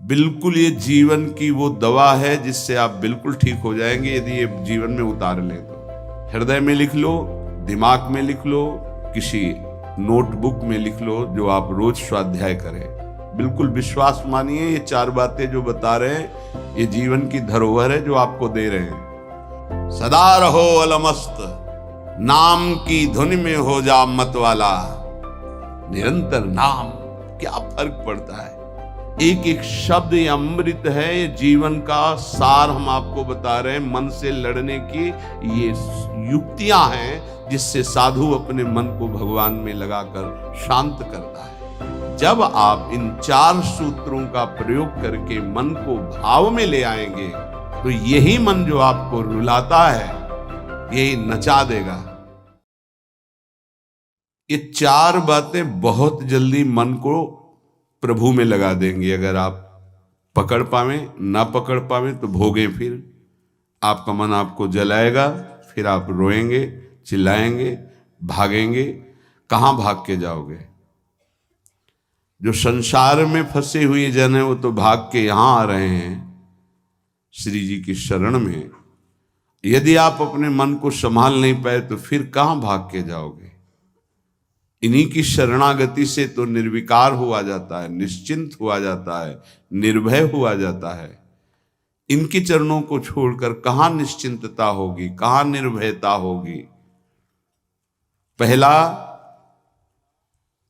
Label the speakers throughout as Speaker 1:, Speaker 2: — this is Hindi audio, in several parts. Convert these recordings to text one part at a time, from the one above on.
Speaker 1: बिल्कुल ये जीवन की वो दवा है जिससे आप बिल्कुल ठीक हो जाएंगे यदि ये जीवन में उतार लें तो। हृदय में लिख लो, दिमाग में लिख लो, किसी नोटबुक में लिख लो, जो आप रोज स्वाध्याय करें। बिल्कुल विश्वास मानिए, ये 4 बातें जो बता रहे हैं ये जीवन की धरोहर है जो आपको दे रहे हैं। सदा रहो अलमस्त, नाम की धुन में हो जा मत वाला, निरंतर नाम। क्या फर्क पड़ता है, एक एक शब्द ये अमृत है, ये जीवन का सार हम आपको बता रहे हैं। मन से लड़ने की ये युक्तियां हैं जिससे साधु अपने मन को भगवान में लगाकर शांत करता है। जब आप इन 4 सूत्रों का प्रयोग करके मन को भाव में ले आएंगे तो यही मन जो आपको रुलाता है यही नचा देगा। ये 4 बातें बहुत जल्दी मन को प्रभु में लगा देंगे। अगर आप पकड़ पावे, ना पकड़ पावे तो भोगे। फिर आपका मन आपको जलाएगा, फिर आप रोएंगे, चिल्लाएंगे, भागेंगे। कहां भाग के जाओगे? जो संसार में फंसे हुए जन है वो तो भाग के यहां आ रहे हैं श्री जी की शरण में। यदि आप अपने मन को संभाल नहीं पाए तो फिर कहां भाग के जाओगे? इन्हीं की शरणागति से तो निर्विकार हुआ जाता है, निश्चिंत हुआ जाता है, निर्भय हुआ जाता है। इनके चरणों को छोड़कर कहां निश्चिंतता होगी, कहां निर्भयता होगी? पहला,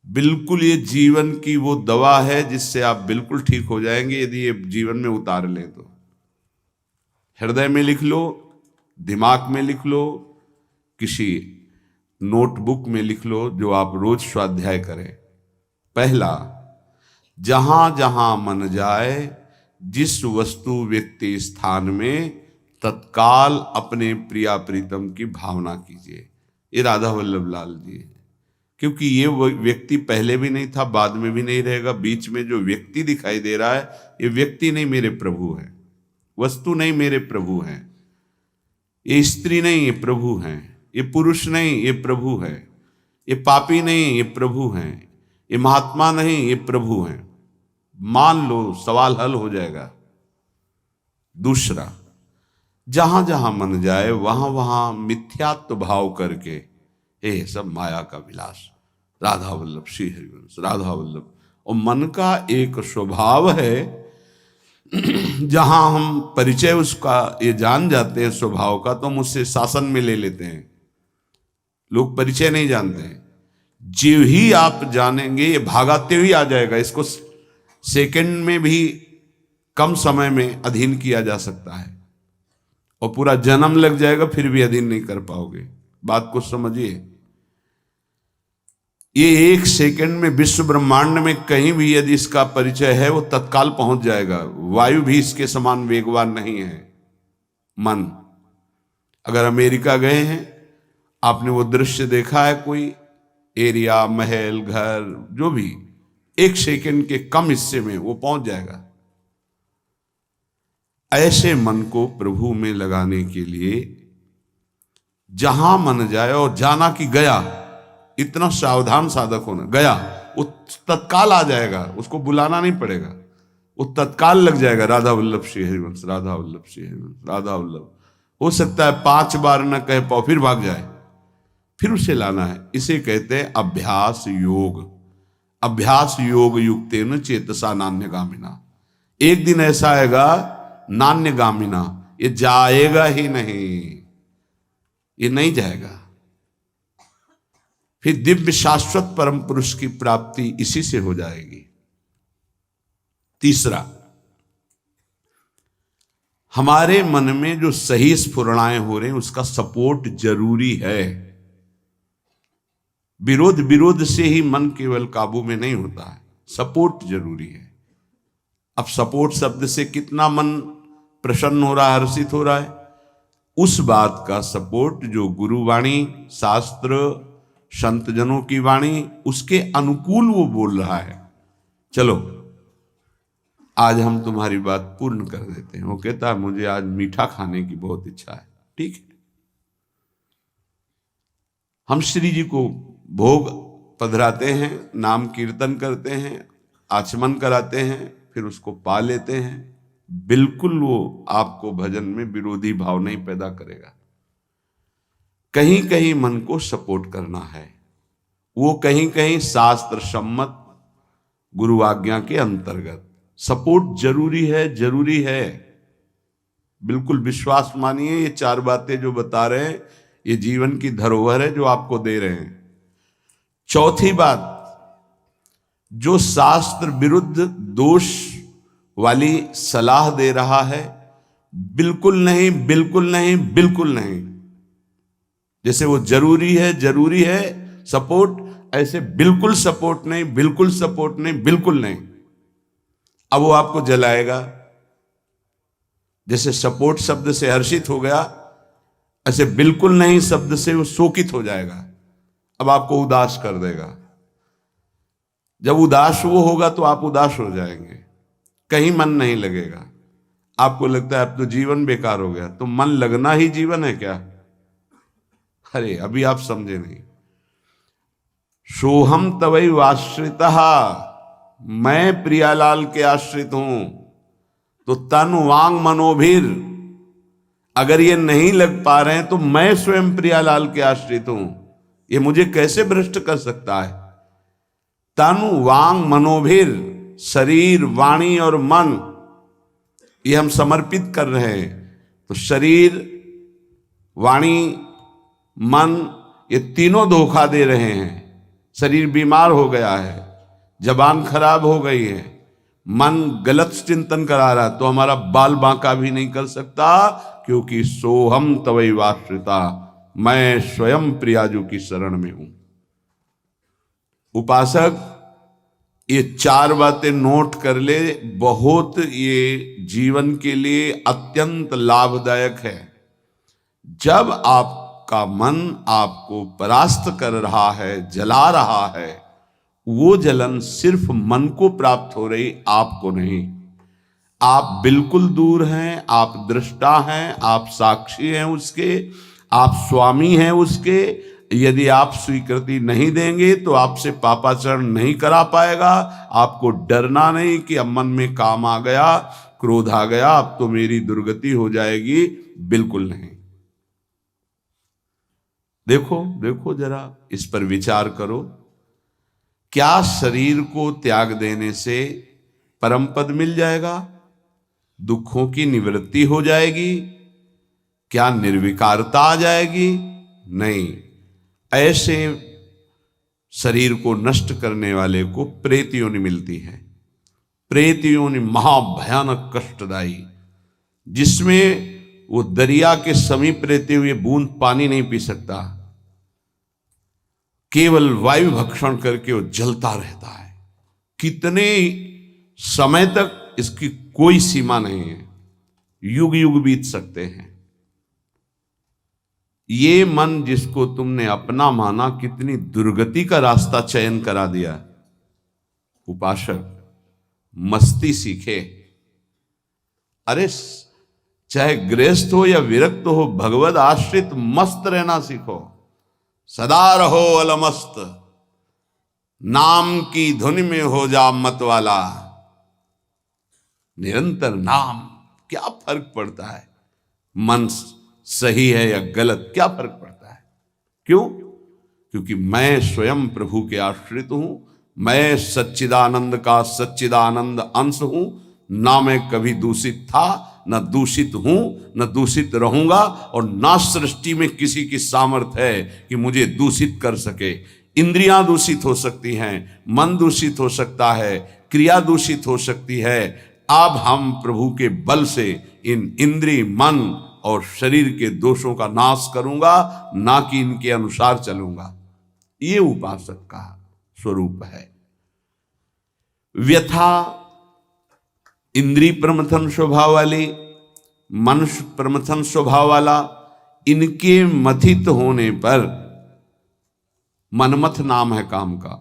Speaker 1: बिल्कुल ये जीवन की वो दवा है जिससे आप बिल्कुल ठीक हो जाएंगे यदि ये जीवन में उतार लें तो। हृदय में लिख लो, दिमाग में लिख लो, किसी नोटबुक में लिख लो, जो आप रोज स्वाध्याय करें। पहला, जहां जहां मन जाए, जिस वस्तु व्यक्ति स्थान में, तत्काल अपने प्रिया प्रीतम की भावना कीजिए। ये राधा वल्लभ लाल जी है। क्योंकि ये व्यक्ति पहले भी नहीं था, बाद में भी नहीं रहेगा। बीच में जो व्यक्ति दिखाई दे रहा है ये व्यक्ति नहीं, मेरे प्रभु है। वस्तु नहीं, मेरे प्रभु हैं। ये स्त्री नहीं, ये प्रभु हैं। ये पुरुष नहीं, ये प्रभु है। ये पापी नहीं, ये प्रभु हैं। ये महात्मा नहीं, ये प्रभु हैं। मान लो, सवाल हल हो जाएगा। दूसरा, जहां जहां मन जाए वहां वहां मिथ्यात्व भाव करके, हे सब माया का विलास, राधा वल्लभ श्री हरिवंश, राधा वल्लभ। और मन का एक स्वभाव है, जहां हम परिचय उसका ये जान जाते हैं स्वभाव का, तो हम उससे शासन में ले लेते हैं। लोग परिचय नहीं जानते हैं। जो ही आप जानेंगे ये भागाते हुए आ जाएगा। इसको सेकंड में भी कम समय में अधीन किया जा सकता है और पूरा जन्म लग जाएगा फिर भी अधीन नहीं कर पाओगे। बात को समझिए। ये 1 सेकंड में विश्व ब्रह्मांड में कहीं भी यदि इसका परिचय है वो तत्काल पहुंच जाएगा। वायु भी इसके समान वेगवान नहीं है। मन, अगर अमेरिका गए हैं, आपने वो दृश्य देखा है, कोई एरिया, महल, घर, जो भी 1 सेकंड के कम हिस्से में वो पहुंच जाएगा। ऐसे मन को प्रभु में लगाने के लिए जहां मन जाए, और जाना कि गया, इतना सावधान साधक होना। गया वो तत्काल आ जाएगा, उसको बुलाना नहीं पड़ेगा, वो तत्काल लग जाएगा। राधा वल्लभ श्री हरिवंश, राधा वल्लभ श्री हरिवंश, राधा वल्लभ। हो सकता है 5 बार न कह पाओ, फिर भाग जाए, फिर उसे लाना है। इसे कहते हैं अभ्यास योग। अभ्यास योग युक्तेन चेतसा नान्यगामिना। एक दिन ऐसा आएगा नान्यगामिना, ये जाएगा ही नहीं, ये नहीं जाएगा। फिर दिव्य शाश्वत परम पुरुष की प्राप्ति इसी से हो जाएगी। तीसरा, हमारे मन में जो सही स्फुरणाएं हो रहे हैं उसका सपोर्ट जरूरी है। विरोध से ही मन केवल काबू में नहीं होता है, सपोर्ट जरूरी है। अब सपोर्ट शब्द से कितना मन प्रसन्न हो रहा है, हर्षित हो रहा है, उस बात का सपोर्ट जो गुरुवाणी, शास्त्र, संतजनों की वाणी, उसके अनुकूल वो बोल रहा है। चलो आज हम तुम्हारी बात पूर्ण कर देते हैं। वो कहता है मुझे आज मीठा खाने की बहुत इच्छा है। ठीक है, हम श्री जी को भोग पधराते हैं, नाम कीर्तन करते हैं, आचमन कराते हैं, फिर उसको पा लेते हैं, बिल्कुल वो आपको भजन में विरोधी भाव नहीं पैदा करेगा। कहीं कहीं मन को सपोर्ट करना है, वो कहीं कहीं शास्त्र सम्मत गुरु आज्ञा के अंतर्गत सपोर्ट जरूरी है, जरूरी है। बिल्कुल विश्वास मानिए, ये 4 बातें जो बता रहे हैं ये जीवन की धरोहर है जो आपको दे रहे हैं। चौथी बात, जो शास्त्र विरुद्ध दोष वाली सलाह दे रहा है, बिल्कुल नहीं, बिल्कुल नहीं, बिल्कुल नहीं। जैसे वो जरूरी है सपोर्ट, ऐसे बिल्कुल सपोर्ट नहीं, बिल्कुल सपोर्ट नहीं, बिल्कुल नहीं। अब वो आपको जलाएगा। जैसे सपोर्ट शब्द से हर्षित हो गया, ऐसे बिल्कुल नहीं शब्द से वो शोकित हो जाएगा, अब आपको उदास कर देगा। जब उदास वो होगा तो आप उदास हो जाएंगे, कहीं मन नहीं लगेगा। आपको लगता है अब तो जीवन बेकार हो गया, तो मन लगना ही जीवन है क्या? अरे अभी आप समझे नहीं। सोहम तवैव आश्रितः, मैं प्रियालाल के आश्रित हूं। तो तन वांग मनोभीर, अगर ये नहीं लग पा रहे हैं तो मैं स्वयं प्रियालाल के आश्रित हूं, ये मुझे कैसे भ्रष्ट कर सकता है? तन वांग मनोभीर, शरीर वाणी और मन, ये हम समर्पित कर रहे हैं। तो शरीर वाणी मन, ये तीनों धोखा दे रहे हैं। शरीर बीमार हो गया है, जबान खराब हो गई है, मन गलत चिंतन करा रहा, तो हमारा बाल बांका भी नहीं कर सकता, क्योंकि सोहम तवैव आश्रिता, मैं स्वयं प्रियाजू की शरण में हूं। उपासक ये 4 बातें नोट कर ले, बहुत ये जीवन के लिए अत्यंत लाभदायक है। जब आपका मन आपको परास्त कर रहा है, जला रहा है, वो जलन सिर्फ मन को प्राप्त हो रही, आपको नहीं। आप बिल्कुल दूर हैं, आप दृष्टा हैं, आप साक्षी हैं उसके, आप स्वामी हैं उसके। यदि आप स्वीकृति नहीं देंगे तो आपसे पापाचरण नहीं करा पाएगा। आपको डरना नहीं कि अब मन में काम आ गया, क्रोध आ गया, अब तो मेरी दुर्गति हो जाएगी, बिल्कुल नहीं। देखो देखो जरा, इस पर विचार करो। क्या शरीर को त्याग देने से परम पद मिल जाएगा? दुखों की निवृत्ति हो जाएगी? क्या निर्विकारता आ जाएगी? नहीं। ऐसे शरीर को नष्ट करने वाले को प्रेत योनि मिलती है। प्रेत योनि महाभयानक कष्टदायी, जिसमें वो दरिया के समीप रहते हुए बूंद पानी नहीं पी सकता, केवल वायु भक्षण करके वो जलता रहता है। कितने समय तक, इसकी कोई सीमा नहीं है, युग युग बीत सकते हैं। ये मन जिसको तुमने अपना माना, कितनी दुर्गति का रास्ता चयन करा दिया। उपासक मस्ती सीखे। अरे चाहे गृहस्थ हो या विरक्त हो, भगवद आश्रित मस्त रहना सीखो। सदा रहो अलमस्त, नाम की धुन में हो जा मत वाला। निरंतर नाम, क्या फर्क पड़ता है मन सही है या गलत, क्या फर्क पड़ता है? क्यों? क्योंकि मैं स्वयं प्रभु के आश्रित हूं, मैं सच्चिदानंद का सच्चिदानंद अंश हूं। ना मैं कभी दूषित था, न दूषित हूं, न दूषित रहूंगा, और ना सृष्टि में किसी की सामर्थ्य है कि मुझे दूषित कर सके। इंद्रियां दूषित हो सकती हैं, मन दूषित हो सकता है, क्रिया दूषित हो सकती है। अब हम प्रभु के बल से इन इंद्रिय, मन और शरीर के दोषों का नाश करूंगा, ना कि इनके अनुसार चलूंगा। ये उपासक का स्वरूप है। व्यथा इंद्रिय प्रमथन स्वभाव वाली, मनुष्य प्रमथन स्वभाव वाला, इनके मथित होने पर, मनमथ नाम है काम का,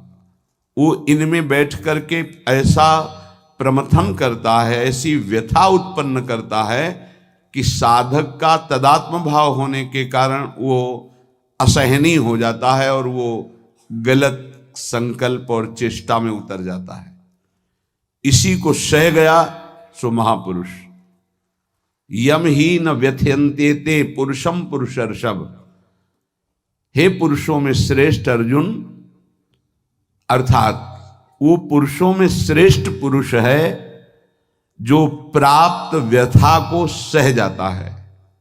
Speaker 1: वो इनमें बैठ करके ऐसा प्रमथन करता है, ऐसी व्यथा उत्पन्न करता है कि साधक का तदात्म भाव होने के कारण वो असहनीय हो जाता है और वो गलत संकल्प और चेष्टा में उतर जाता है। इसी को सह गया सो महापुरुष। यम ही न व्यथयन्ते ते पुरुषम पुरुषर्षभ। हे पुरुषों में श्रेष्ठ अर्जुन, अर्थात वो पुरुषों में श्रेष्ठ पुरुष है जो प्राप्त व्यथा को सह जाता है।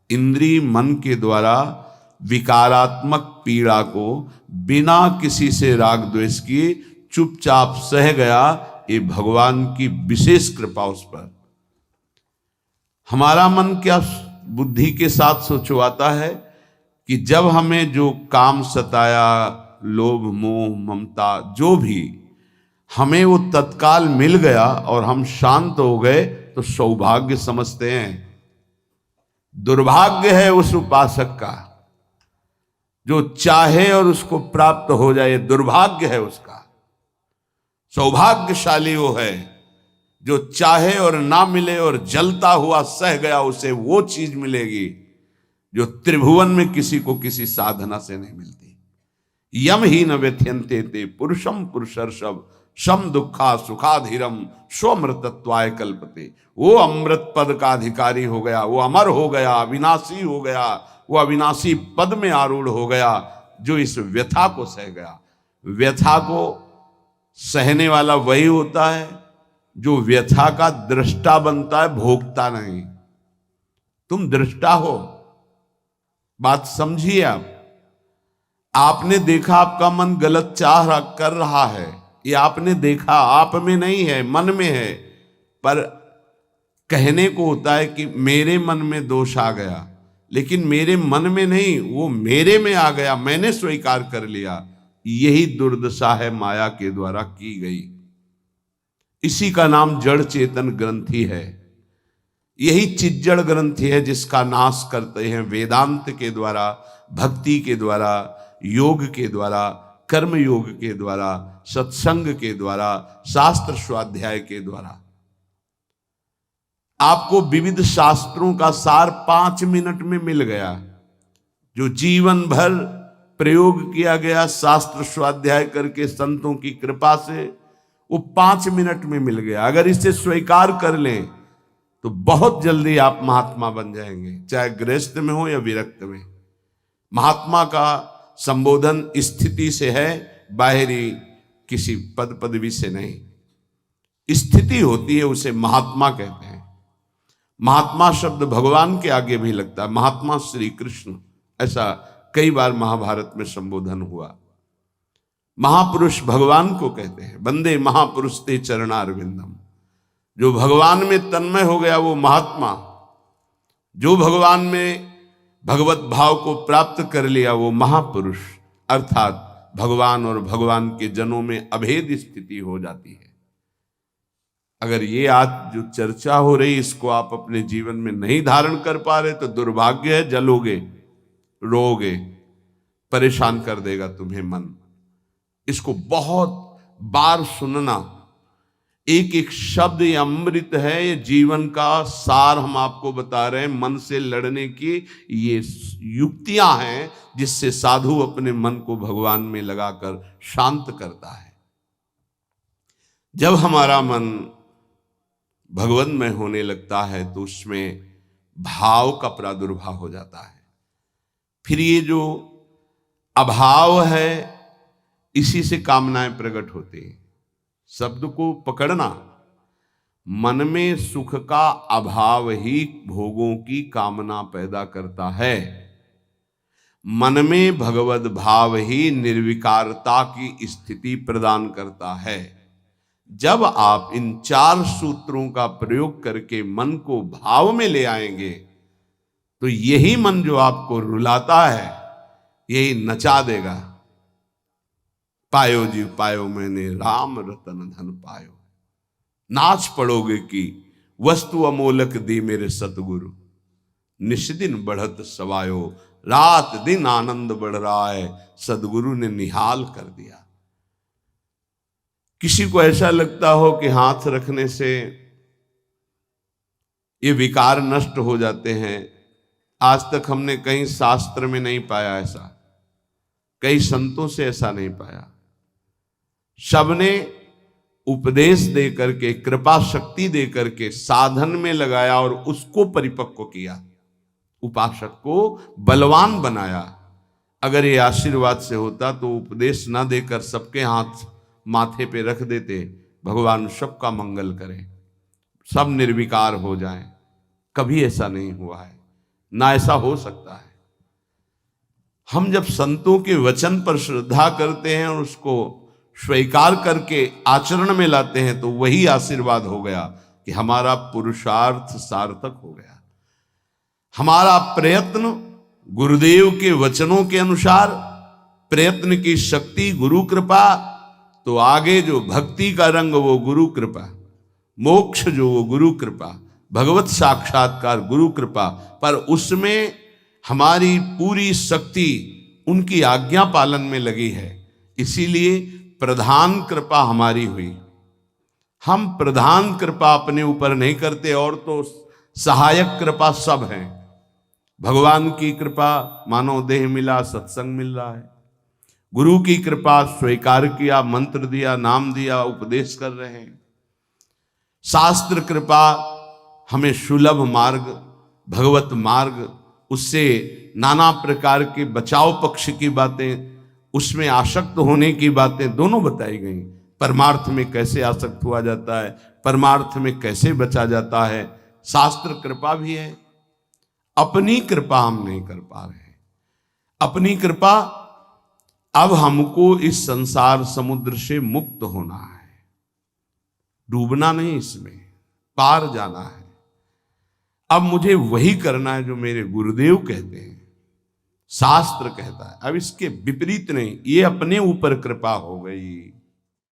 Speaker 1: इंद्रिय मन के द्वारा विकारात्मक पीड़ा को बिना किसी से राग द्वेष किए चुपचाप सह गया, ये भगवान की विशेष कृपा उस पर। हमारा मन क्या बुद्धि के साथ सोचवाता है कि जब हमें जो काम सताया, लोभ मोह ममता जो भी, हमें वो तत्काल मिल गया और हम शांत हो गए तो सौभाग्य समझते हैं। दुर्भाग्य है उस उपासक का जो चाहे और उसको प्राप्त हो जाए, दुर्भाग्य है उसका। सौभाग्यशाली वो है जो चाहे और ना मिले और जलता हुआ सह गया, उसे वो चीज मिलेगी जो त्रिभुवन में किसी को किसी साधना से नहीं मिलती। यम ही न व्यथयन्ते ते पुरुषम पुरुषर्षभ शम दुखा सुखाधीरम स्वमृतत्वाय कल्पते। वो अमृत पद का अधिकारी हो गया, वो अमर हो गया, अविनाशी हो गया, वो अविनाशी पद में आरूढ़ हो गया जो इस व्यथा को सह गया। व्यथा को सहने वाला वही होता है जो व्यथा का दृष्टा बनता है, भोगता नहीं। तुम दृष्टा हो, बात समझिए। आपने देखा आपका मन गलत चाह कर रहा है, ये आपने देखा, आप में नहीं है, मन में है। पर कहने को होता है कि मेरे मन में दोष आ गया, लेकिन मेरे मन में नहीं, वो मेरे में आ गया, मैंने स्वीकार कर लिया। यही दुर्दशा है माया के द्वारा की गई। इसी का नाम जड़ चेतन ग्रंथि है। यही चिज्जड़ ग्रंथि है जिसका नाश करते हैं वेदांत के द्वारा, भक्ति के द्वारा, योग के द्वारा, कर्म योग के द्वारा, सत्संग के द्वारा, शास्त्र स्वाध्याय के द्वारा। आपको विविध शास्त्रों का सार 5 मिनट में मिल गया। जो जीवन भर प्रयोग किया गया शास्त्र स्वाध्याय करके संतों की कृपा से, वो 5 मिनट में मिल गया। अगर इसे स्वीकार कर लें तो बहुत जल्दी आप महात्मा बन जाएंगे, चाहे गृहस्थ में हो या विरक्त में। महात्मा का संबोधन स्थिति से है, बाहरी किसी पद पदवी से नहीं। स्थिति होती है, उसे महात्मा कहते हैं। महात्मा शब्द भगवान के आगे भी लगता है, महात्मा श्री कृष्ण, ऐसा कई बार महाभारत में संबोधन हुआ। महापुरुष भगवान को कहते हैं, वंदे महापुरुष ते चरणारविंदम। जो भगवान में तन्मय हो गया वो महात्मा, जो भगवान में भगवत भाव को प्राप्त कर लिया वो महापुरुष। अर्थात भगवान और भगवान के जनों में अभेद स्थिति हो जाती है। अगर ये आज जो चर्चा हो रही इसको आप अपने जीवन में नहीं धारण कर पा रहे तो दुर्भाग्य है, जलोगे, रोगे, परेशान कर देगा तुम्हें मन। इसको बहुत बार सुनना। एक एक शब्द ये अमृत है, ये जीवन का सार हम आपको बता रहे हैं। मन से लड़ने की ये युक्तियां हैं जिससे साधु अपने मन को भगवान में लगाकर शांत करता है। जब हमारा मन भगवन्मय होने लगता है तो उसमें भाव का प्रादुर्भाव हो जाता है। फिर ये जो अभाव है इसी से कामनाएं प्रकट होती हैं। शब्द को पकड़ना, मन में सुख का अभाव ही भोगों की कामना पैदा करता है। मन में भगवत भाव ही निर्विकारता की स्थिति प्रदान करता है। जब आप इन 4 सूत्रों का प्रयोग करके मन को भाव में ले आएंगे तो यही मन जो आपको रुलाता है यही नचा देगा। पायो जी पायो मैंने राम रतन धन पायो, नाच पड़ोगे कि वस्तु अमोलक दी मेरे सतगुरु। निष्दिन बढ़त सवायो, रात दिन आनंद बढ़ रहा है, सदगुरु ने निहाल कर दिया। किसी को ऐसा लगता हो कि हाथ रखने से ये विकार नष्ट हो जाते हैं, आज तक हमने कहीं शास्त्र में नहीं पाया ऐसा, कई संतों से ऐसा नहीं पाया। सबने उपदेश दे करके, कृपा शक्ति दे करके साधन में लगाया और उसको परिपक्व किया, उपासक को बलवान बनाया। अगर ये आशीर्वाद से होता तो उपदेश ना देकर सबके हाथ माथे पे रख देते, भगवान सबका मंगल करें, सब निर्विकार हो जाएं। कभी ऐसा नहीं हुआ है, ना ऐसा हो सकता है। हम जब संतों के वचन पर श्रद्धा करते हैं और उसको स्वीकार करके आचरण में लाते हैं तो वही आशीर्वाद हो गया कि हमारा पुरुषार्थ सार्थक हो गया। हमारा प्रयत्न गुरुदेव के वचनों के अनुसार, प्रयत्न की शक्ति गुरु कृपा, तो आगे जो भक्ति का रंग वो गुरु कृपा, मोक्ष जो वो गुरु कृपा, भगवत साक्षात्कार गुरु कृपा। पर उसमें हमारी पूरी शक्ति उनकी आज्ञा पालन में लगी है, इसीलिए प्रधान कृपा हमारी हुई। हम प्रधान कृपा अपने ऊपर नहीं करते, और तो सहायक कृपा सब है। भगवान की कृपा मानव देह मिला, सत्संग मिल रहा है। गुरु की कृपा स्वीकार किया, मंत्र दिया, नाम दिया, उपदेश कर रहे हैं। शास्त्र कृपा हमें सुलभ मार्ग, भगवत मार्ग, उससे नाना प्रकार के बचाव पक्ष की बातें, उसमें आसक्त होने की बातें दोनों बताई गई। परमार्थ में कैसे आसक्त हुआ जाता है, परमार्थ में कैसे बचा जाता है, शास्त्र कृपा भी है। अपनी कृपा हम नहीं कर पा रहे हैं। अपनी कृपा, अब हमको इस संसार समुद्र से मुक्त होना है, डूबना नहीं, इसमें पार जाना है। अब मुझे वही करना है जो मेरे गुरुदेव कहते हैं, शास्त्र कहता है। अब इसके विपरीत नहीं, ये अपने ऊपर कृपा हो गई।